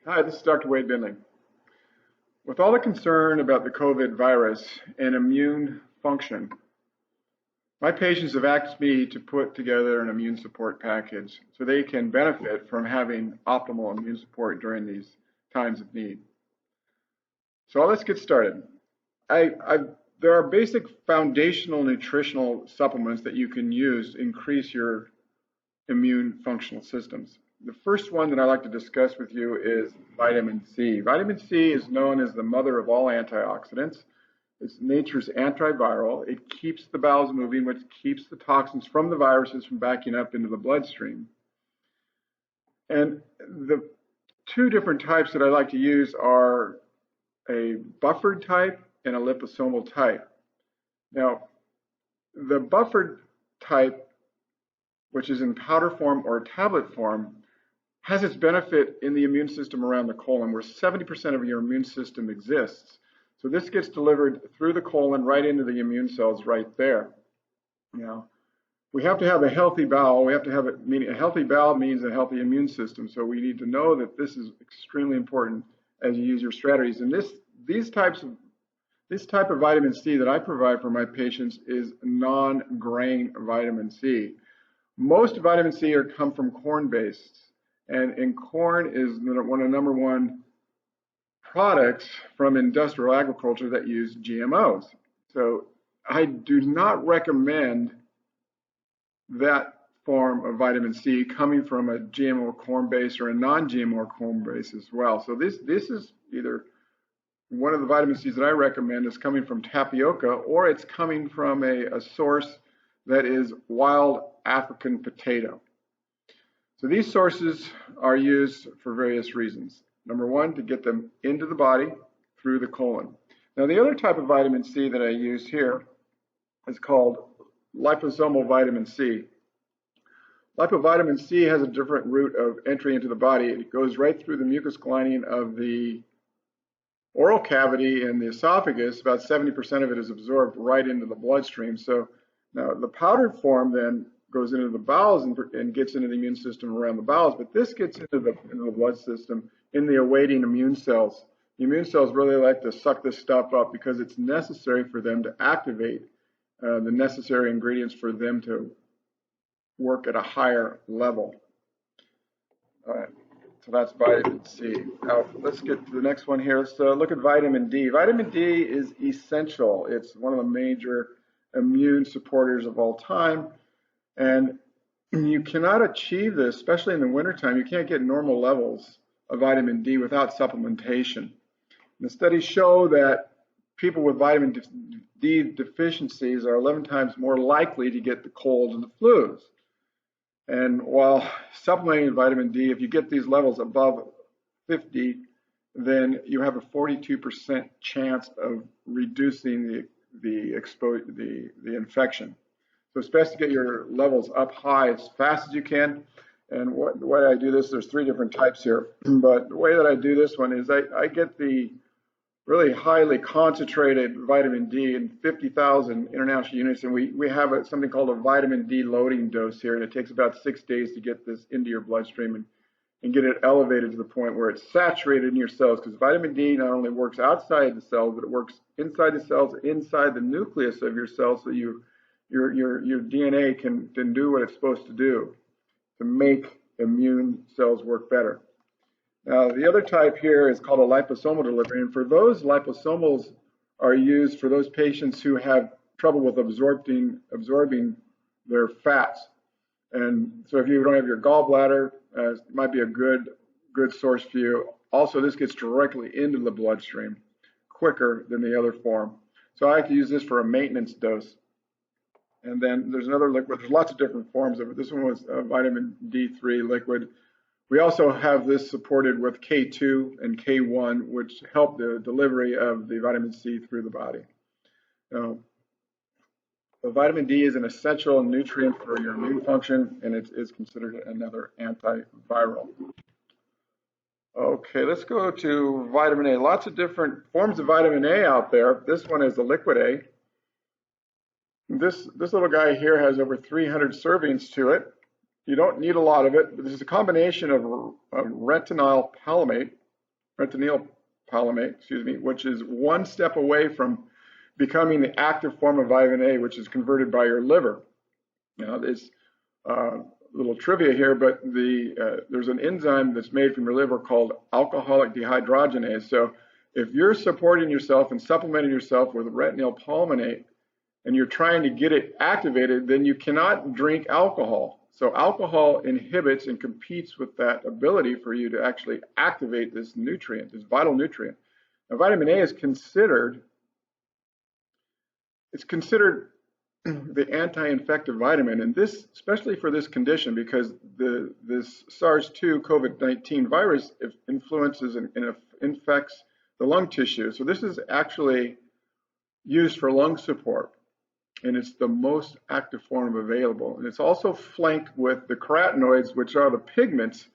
Hi, this is Dr. Wade Binley. With all the concern about the COVID virus and immune function, my patients have asked me to put together an immune support package so they can benefit from having optimal immune support during these times of need. So let's get started. There are basic foundational nutritional supplements that you can use to increase your immune functional systems. The first one that I like to discuss with you is vitamin C. Vitamin C is known as the mother of all antioxidants. It's nature's antiviral. It keeps the bowels moving, which keeps the toxins from the viruses from backing up into the bloodstream. And the two different types that I like to use are a buffered type and a liposomal type. Now, the buffered type, which is in powder form or tablet form, has its benefit in the immune system around the colon, where 70% of your immune system exists. So this gets delivered through the colon right into the immune cells right there. Now, we have to have a healthy bowel. We have to have it, meaning a healthy bowel means a healthy immune system. So we need to know that this is extremely important as you use your strategies. And this type of vitamin C that I provide for my patients is non-grain vitamin C. Most vitamin C come from corn-based. And corn is one of the number one products from industrial agriculture that use GMOs. So I do not recommend that form of vitamin C coming from a GMO corn base or a non-GMO corn base as well. So this is either one of the vitamin C's that I recommend is coming from tapioca, or it's coming from a source that is wild African potato. So these sources are used for various reasons. Number one, to get them into the body through the colon. Now, the other type of vitamin C that I use here is called liposomal vitamin C. Lipovitamin C has a different route of entry into the body. It goes right through the mucous lining of the oral cavity and the esophagus. About 70% of it is absorbed right into the bloodstream. So now the powdered form then goes into the bowels and gets into the immune system around the bowels, but this gets into the blood system in the awaiting immune cells. The immune cells really like to suck this stuff up because it's necessary for them to activate the necessary ingredients for them to work at a higher level. All right, so that's vitamin C. Now let's get to the next one here. So look at vitamin D. Vitamin D is essential. It's one of the major immune supporters of all time. And you cannot achieve this, especially in the wintertime. You can't get normal levels of vitamin D without supplementation. And the studies show that people with vitamin D deficiencies are 11 times more likely to get the colds and the flus. And while supplementing vitamin D, if you get these levels above 50, then you have a 42% chance of reducing the infection. So it's best to get your levels up high as fast as you can. And the way I do this, there's three different types here. But the way that I do this one is I get the really highly concentrated vitamin D in 50,000 international units. And we have something called a vitamin D loading dose here. And it takes about 6 days to get this into your bloodstream and get it elevated to the point where it's saturated in your cells. Because vitamin D not only works outside the cells, but it works inside the cells, inside the nucleus of your cells, so your DNA can do what it's supposed to do to make immune cells work better. Now, the other type here is called a liposomal delivery, and for those, liposomals are used for those patients who have trouble with absorbing their fats. And so if you don't have your gallbladder, it might be a good source for you. Also, this gets directly into the bloodstream quicker than the other form. So I like to use this for a maintenance dose. And then there's another liquid. There's lots of different forms of it. This one was vitamin D3 liquid. We also have this supported with K2 and K1, which help the delivery of the vitamin C through the body. Now, the vitamin D is an essential nutrient for your immune function, and it is considered another antiviral. Okay, let's go to vitamin A. Lots of different forms of vitamin A out there. This one is the liquid A. This little guy here has over 300 servings to it. You don't need a lot of it, but this is a combination of retinol palmate retinoyl palmate, excuse me, which is one step away from becoming the active form of vitamin A, which is converted by your liver. Now, there's a little trivia here, but there's an enzyme that's made from your liver called alcoholic dehydrogenase. So if you're supporting yourself and supplementing yourself with retinoyl palmate and you're trying to get it activated, then you cannot drink alcohol. So alcohol inhibits and competes with that ability for you to actually activate this nutrient, this vital nutrient. Now, vitamin A is considered the anti-infective vitamin, and this, especially for this condition, because this SARS-2 COVID-19 virus influences and infects the lung tissue. So this is actually used for lung support, and it's the most active form available. And it's also flanked with the carotenoids, which are the pigments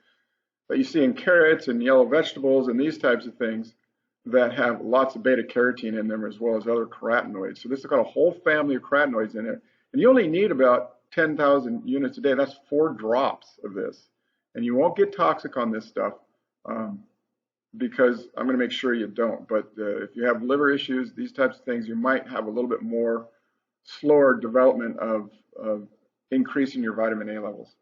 that you see in carrots and yellow vegetables and these types of things that have lots of beta carotene in them, as well as other carotenoids. So this has got a whole family of carotenoids in it. And you only need about 10,000 units a day. That's 4 drops of this. And you won't get toxic on this stuff because I'm going to make sure you don't. But if you have liver issues, these types of things, you might have a little bit more slower development of increasing your vitamin A levels.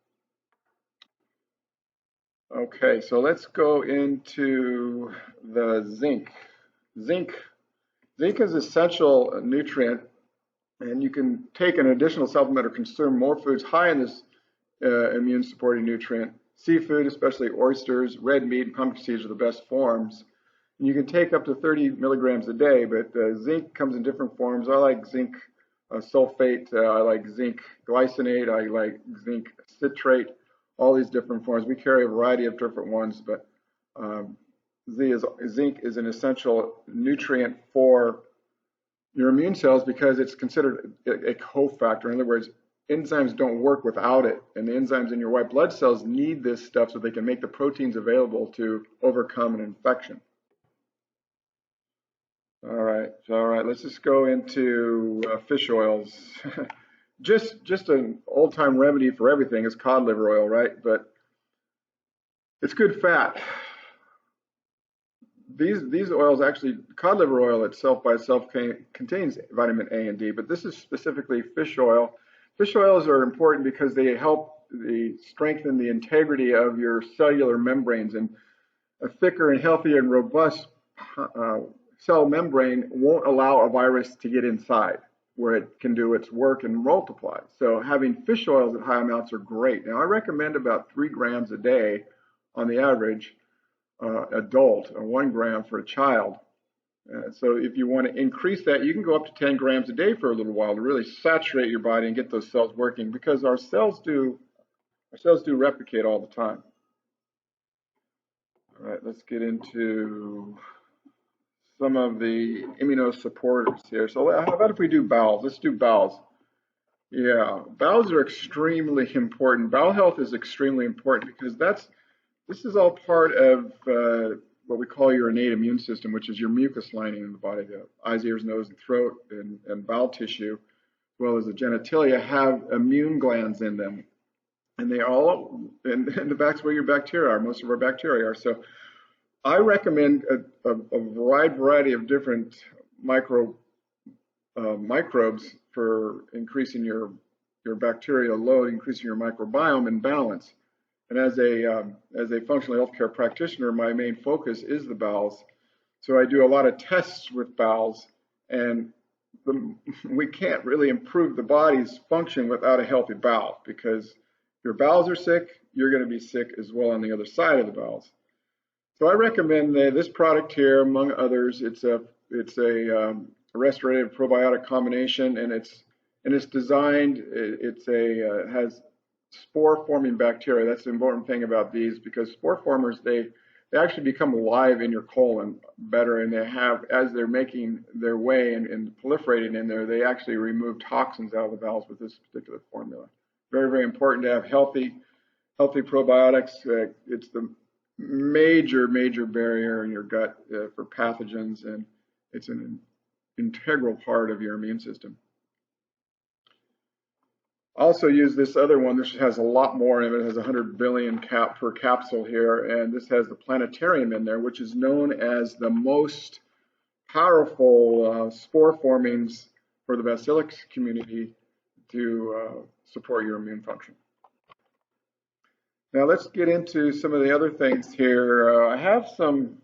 Okay, so let's go into the zinc. Zinc is an essential nutrient, and you can take an additional supplement or consume more foods high in this immune supporting nutrient. Seafood, especially oysters, red meat, and pumpkin seeds are the best forms. And you can take up to 30 milligrams a day, but zinc comes in different forms. I like zinc sulfate, I like zinc glycinate, I like zinc citrate. All these different forms. We carry a variety of different ones, but zinc is an essential nutrient for your immune cells because it's considered a cofactor. In other words, enzymes don't work without it, and the enzymes in your white blood cells need this stuff so they can make the proteins available to overcome an infection. All right, let's just go into fish oils. Just an old-time remedy for everything is cod liver oil, right? But it's good fat. These oils actually, cod liver oil itself by itself contains vitamin A and D, but this is specifically fish oil. Fish oils are important because they help strengthen the integrity of your cellular membranes, and a thicker and healthier and robust cell membrane won't allow a virus to get inside, where it can do its work and multiply. So having fish oils at high amounts are great. Now I recommend about 3 grams a day on the average adult, or 1 gram for a child. So if you want to increase that, you can go up to 10 grams a day for a little while to really saturate your body and get those cells working, because our cells do replicate all the time. All right, let's get into some of the immunosupporters here. So how about if we do bowels? Let's do bowels. Yeah, bowels are extremely important. Bowel health is extremely important because this is all part of what we call your innate immune system, which is your mucus lining in the body. The eyes, ears, nose, and throat, and bowel tissue, as well as the genitalia, have immune glands in them. And they all, and the back's where your bacteria are. Most of our bacteria are. So I recommend a wide variety of different microbes for increasing your bacterial load, increasing your microbiome and balance. And as a functional healthcare practitioner, my main focus is the bowels. So I do a lot of tests with bowels, and we can't really improve the body's function without a healthy bowel, because if your bowels are sick, you're going to be sick as well on the other side of the bowels. So I recommend this product here, among others. It's a restorative probiotic combination, and it's designed. It has spore-forming bacteria. That's the important thing about these, because spore formers, they actually become alive in your colon better, and they have, as they're making their way and proliferating in there, they actually remove toxins out of the bowels with this particular formula. Very, very important to have healthy probiotics. It's the major barrier in your gut for pathogens, and it's an integral part of your immune system. Also use this other one. This has a lot more in it. It has 100 billion per capsule here, and this has the planetarium in there, which is known as the most powerful spore formings for the bacillus community to support your immune function. Now let's get into some of the other things here. I have some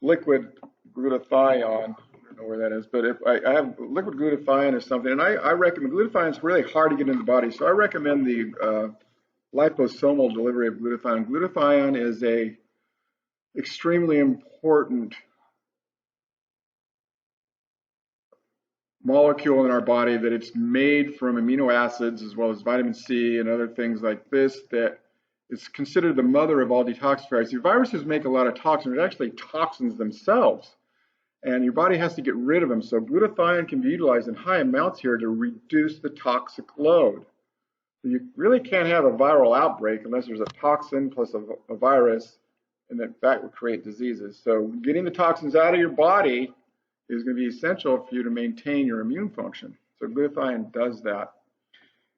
liquid glutathione. I don't know where that is, but if I have liquid glutathione or something, and I recommend, glutathione is really hard to get in the body, so I recommend the liposomal delivery of glutathione. Glutathione is a extremely important molecule in our body, that it's made from amino acids as well as vitamin C and other things like this, that is considered the mother of all detoxifiers. The viruses make a lot of toxins. They're actually toxins themselves, and your body has to get rid of them. So glutathione can be utilized in high amounts here to reduce the toxic load. So you really can't have a viral outbreak unless there's a toxin plus a virus, and that would create diseases. So getting the toxins out of your body is going to be essential for you to maintain your immune function. So glutathione does that.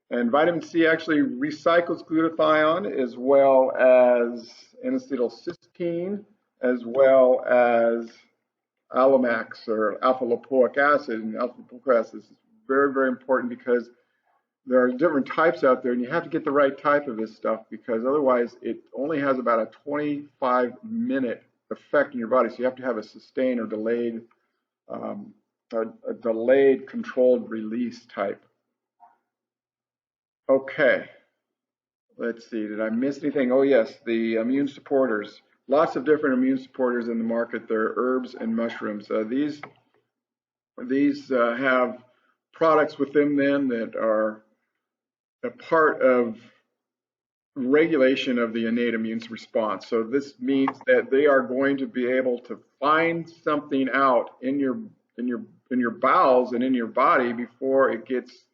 And vitamin C actually recycles glutathione, as well as N-acetylcysteine, as well as Allomax or alpha lipoic acid. And alpha lipoic acid is very, very important because there are different types out there, and you have to get the right type of this stuff, because otherwise it only has about a 25-minute effect in your body. So you have to have a sustained or delayed controlled release type. Okay, let's see, did I miss anything? Oh yes, the immune supporters. Lots of different immune supporters in the market. There are herbs and mushrooms. These have products within them that are a part of regulation of the innate immune response. So this means that they are going to be able to find something out in your bowels and in your body before it gets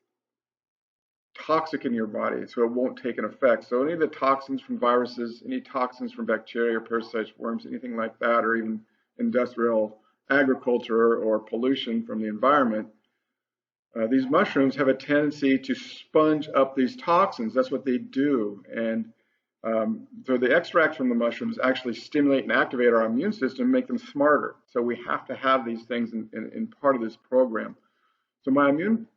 toxic in your body, so it won't take an effect. So any of the toxins from viruses, any toxins from bacteria, parasites, worms, anything like that, or even industrial agriculture or pollution from the environment, these mushrooms have a tendency to sponge up these toxins. That's what they do. And so the extracts from the mushrooms actually stimulate and activate our immune system and make them smarter. So we have to have these things in part of this program. So my immune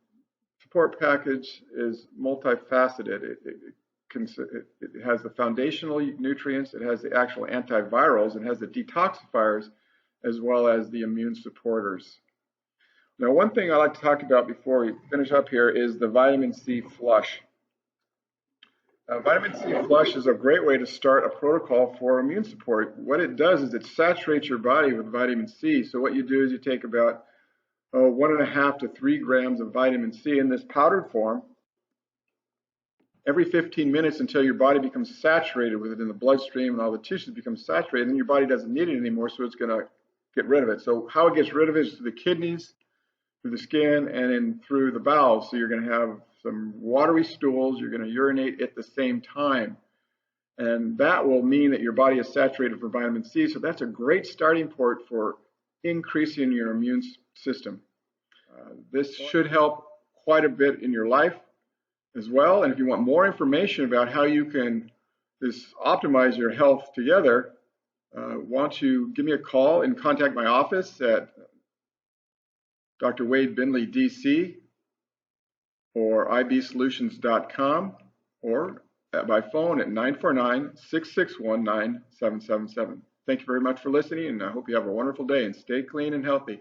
support package is multifaceted. It has the foundational nutrients, it has the actual antivirals, it has the detoxifiers, as well as the immune supporters. Now, one thing I like to talk about before we finish up here is the vitamin C flush. Vitamin C flush is a great way to start a protocol for immune support. What it does is it saturates your body with vitamin C. So what you do is you take about 1.5 to 3 grams of vitamin C in this powdered form every 15 minutes until your body becomes saturated with it in the bloodstream and all the tissues become saturated. And then your body doesn't need it anymore, so it's going to get rid of it. So how it gets rid of it is through the kidneys, through the skin, and then through the bowels. So you're going to have some watery stools, you're going to urinate at the same time. And that will mean that your body is saturated for vitamin C. So that's a great starting point for increasing your immune system. This should help quite a bit in your life as well. And if you want more information about how you can optimize your health together, why don't you give me a call and contact my office at Dr. Wade Binley, DC, or ibsolutions.com, or by phone at 949-661-9777. Thank you very much for listening, and I hope you have a wonderful day and stay clean and healthy.